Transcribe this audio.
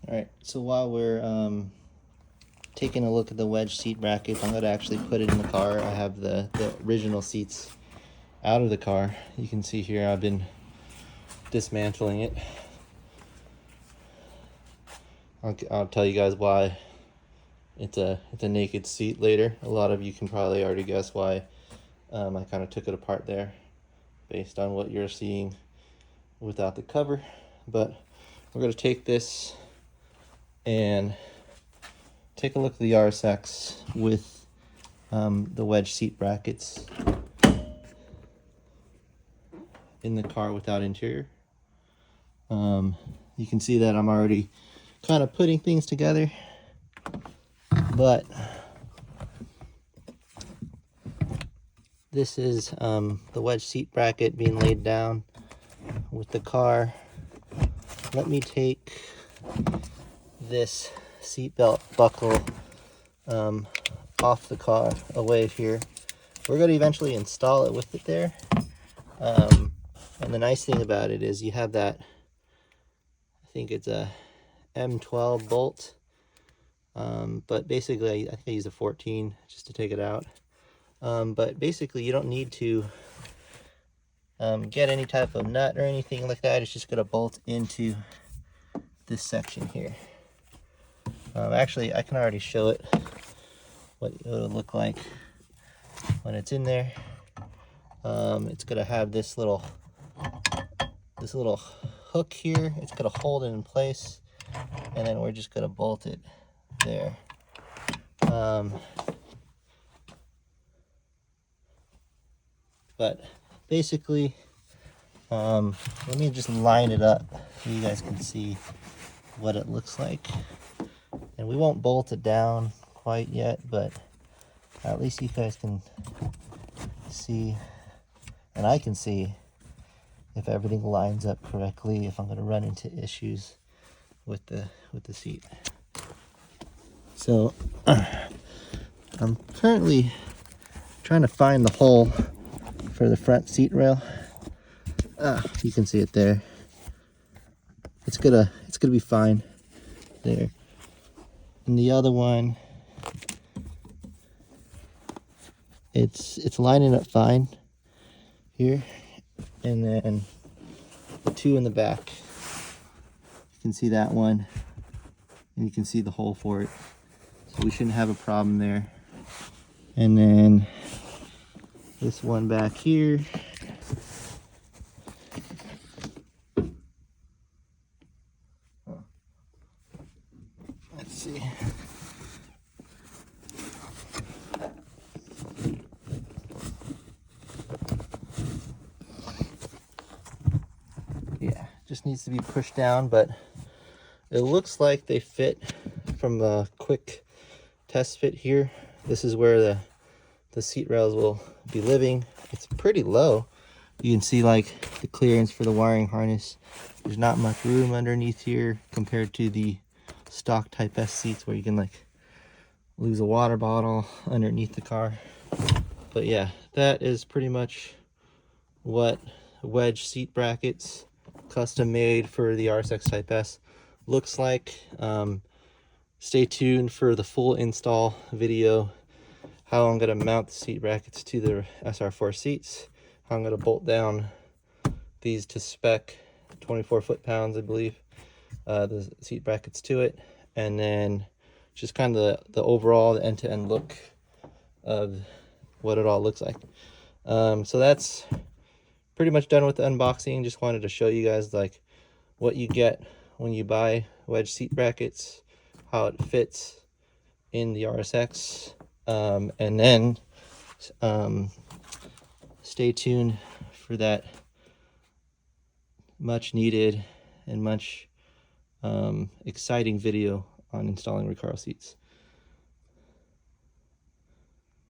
Alright, so while we're taking a look at the Wedge seat bracket, I'm going to actually put it in the car. I have the original seats out of the car. You can see here I've been dismantling it. I'll tell you guys why it's a naked seat later. A lot of you can probably already guess why I kind of took it apart there based on what you're seeing without the cover. But we're going to take this and take a look at the RSX with the Wedge seat brackets in the car without interior. You can see that I'm already kind of putting things together, but this is the Wedge seat bracket being laid down with the car. Let me take this seatbelt buckle off the car, away here. We're going to eventually install it with it there. And the nice thing about it is you have that, I think it's a M12 bolt, but basically I think I use a 14 just to take it out. But basically you don't need to get any type of nut or anything like that. It's just going to bolt into this section here. Actually, I can already show it what it will look like when it's in there. It's going to have this little hook here. It's going to hold it in place, and then we're just going to bolt it there. But basically, let me just line it up so you guys can see what it looks like. And we won't bolt it down quite yet, but at least you guys can see, and I can see, if everything lines up correctly, if I'm going to run into issues with the seat. So I'm currently trying to find the hole for the front seat rail. You can see it there. It's gonna be fine there. And the other one, it's lining up fine here. And then the two in the back, you can see that one, and you can see the hole for it. So we shouldn't have a problem there. And then this one back here, let's see. Yeah, just needs to be pushed down, but it looks like they fit from a quick test fit here. This is where the seat rails will be living. It's pretty low. You can see like the clearance for the wiring harness. There's not much room underneath here compared to the stock Type S seats where you can like lose a water bottle underneath the car. But yeah, that is pretty much what Wedge seat brackets custom made for the RSX Type S looks like. Stay tuned for the full install video, how I'm going to mount the seat brackets to the SR4 seats, how I'm going to bolt down these to spec 24 foot-pounds, I believe, the seat brackets to it, and then just kind of the overall end-to-end look of what it all looks like. So that's pretty much done with the unboxing. Just wanted to show you guys like what you get when you buy Wedge seat brackets, how it fits in the RSX, and then stay tuned for that much needed and much exciting video on installing Recaro seats.